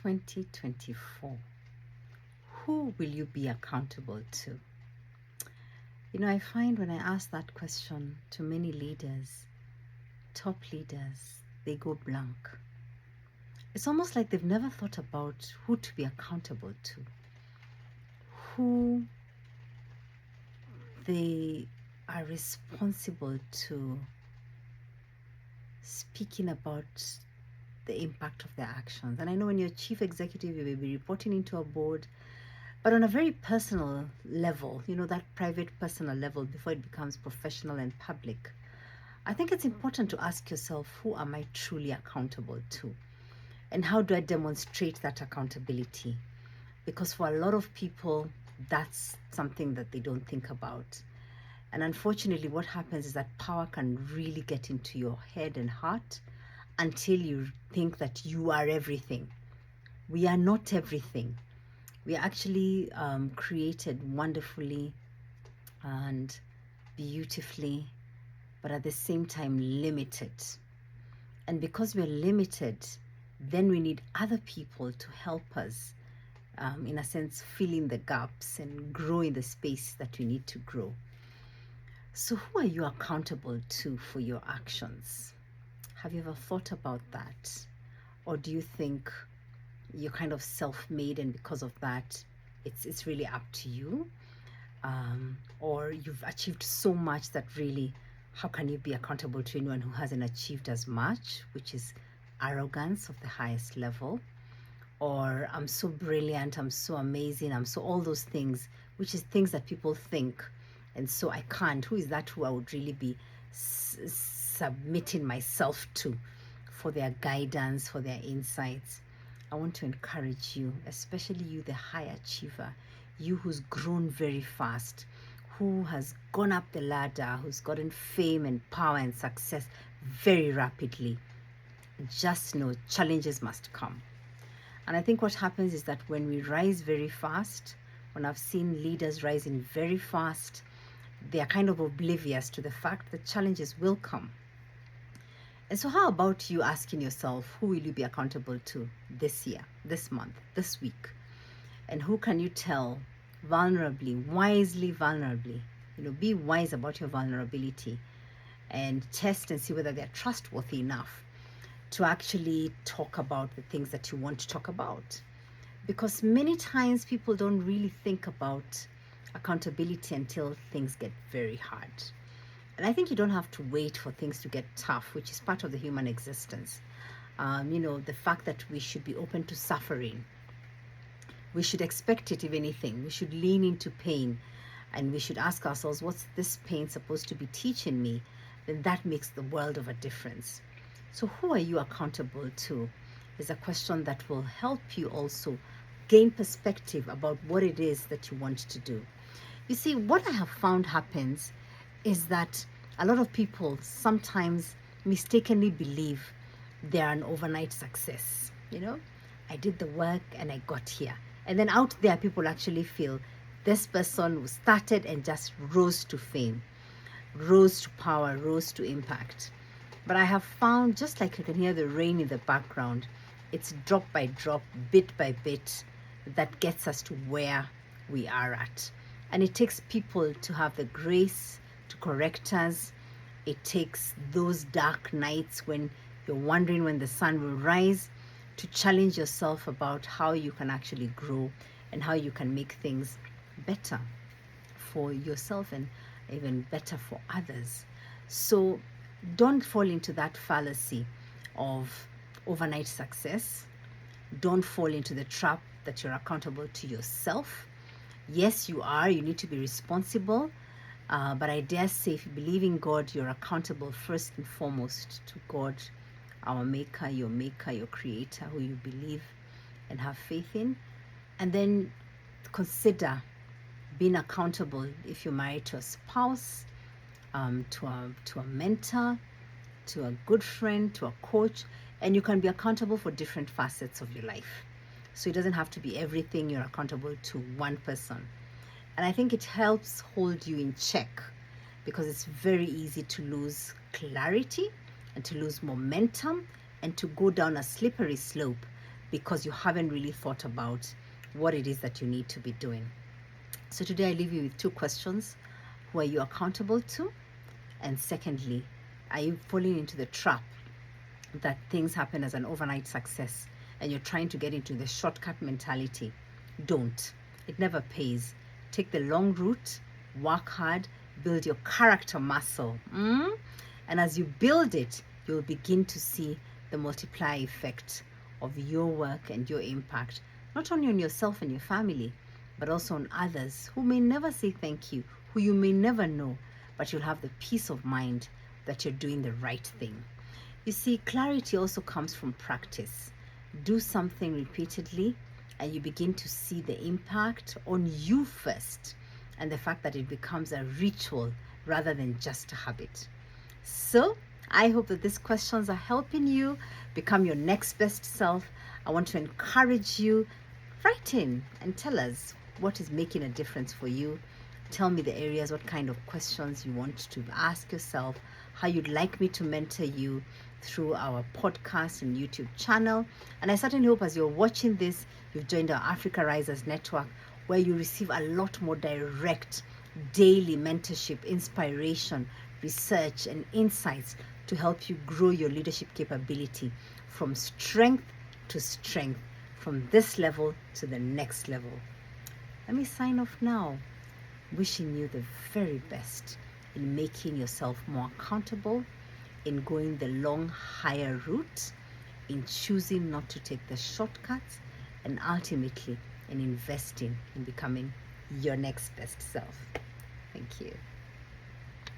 2024. Who will you be accountable to? I find when I ask that question to many leaders, top leaders, they go blank. It's almost like they've never thought about who to be accountable to, who they are responsible to speaking about the impact of their actions. And I know when you're chief executive, you will be reporting into a board, but on a very personal level, that private personal level before it becomes professional and public, I think it's important to ask yourself, who am I truly accountable to? And how do I demonstrate that accountability? Because for a lot of people, that's something that they don't think about. And unfortunately, what happens is that power can really get into your head and heart until you think that you are everything. We are not everything. We are actually created wonderfully and beautifully, but at the same time limited. And because we're limited, then we need other people to help us, in a sense, fill in the gaps and grow in the space that we need to grow. So who are you accountable to for your actions? Have you ever thought about that? Or do you think you're kind of self-made and because of that, it's really up to you? Or you've achieved so much that really, how can you be accountable to anyone who hasn't achieved as much, which is arrogance of the highest level? Or I'm so brilliant, I'm so amazing, I'm so all those things, which is things that people think. And so I can't. Who is that who I would really be submitting myself to for their guidance, for their insights? I want to encourage you, especially you, the high achiever, you who's grown very fast, who has gone up the ladder, who's gotten fame and power and success very rapidly. Just know challenges must come. And I think what happens is that when we rise very fast, when I've seen leaders rising very fast, they are kind of oblivious to the fact that challenges will come. And so how about you asking yourself, who will you be accountable to this year, this month, this week? And who can you tell vulnerably, wisely, vulnerably? Be wise about your vulnerability and test and see whether they're trustworthy enough to actually talk about the things that you want to talk about. Because many times people don't really think about accountability until things get very hard. And I think you don't have to wait for things to get tough, which is part of the human existence. The fact that we should be open to suffering. We should expect it, if anything. We should lean into pain and we should ask ourselves, what's this pain supposed to be teaching me? Then that makes the world of a difference. So who are you accountable to is a question that will help you also gain perspective about what it is that you want to do. You see, what I have found happens is that a lot of people sometimes mistakenly believe they're an overnight success. I did the work and I got here. And then out there, people actually feel this person who started and just rose to fame, rose to power, rose to impact. But I have found, just like you can hear the rain in the background, it's drop by drop, bit by bit, that gets us to where we are at. And it takes people to have the grace to correct us. It takes those dark nights when you're wondering when the sun will rise to challenge yourself about how you can actually grow and how you can make things better for yourself and even better for others. So don't fall into that fallacy of overnight success. Don't fall into the trap that you're accountable to yourself. Yes, you are. You need to be responsible. But I dare say, if you believe in God, you're accountable first and foremost to God, our maker, your creator, who you believe and have faith in. And then consider being accountable if you're married to a spouse, to a mentor, to a good friend, to a coach, and you can be accountable for different facets of your life. So it doesn't have to be everything you're accountable to one person. And I think it helps hold you in check, because it's very easy to lose clarity and to lose momentum and to go down a slippery slope because you haven't really thought about what it is that you need to be doing. So today I leave you with two questions. Who are you accountable to? And secondly, are you falling into the trap that things happen as an overnight success and you're trying to get into the shortcut mentality? Don't. It never pays. Take the long route, work hard, build your character muscle. And as you build it, you'll begin to see the multiplier effect of your work and your impact, not only on yourself and your family, but also on others who may never say thank you, who you may never know, but you'll have the peace of mind that you're doing the right thing. You see, clarity also comes from practice. Do something repeatedly, and you begin to see the impact on you first, and the fact that it becomes a ritual rather than just a habit. So, I hope that these questions are helping you become your next best self. I want to encourage you, write in and tell us what is making a difference for you. Tell me the areas, what kind of questions you want to ask yourself, how you'd like me to mentor you through our podcast and YouTube channel. And I certainly hope as you're watching this, you've joined our Africa Risers Network, where you receive a lot more direct daily mentorship, inspiration, research, and insights to help you grow your leadership capability from strength to strength, from this level to the next level. Let me sign off now, wishing you the very best in making yourself more accountable, in going the long, higher route, in choosing not to take the shortcuts, and ultimately in investing in becoming your next best self. Thank you.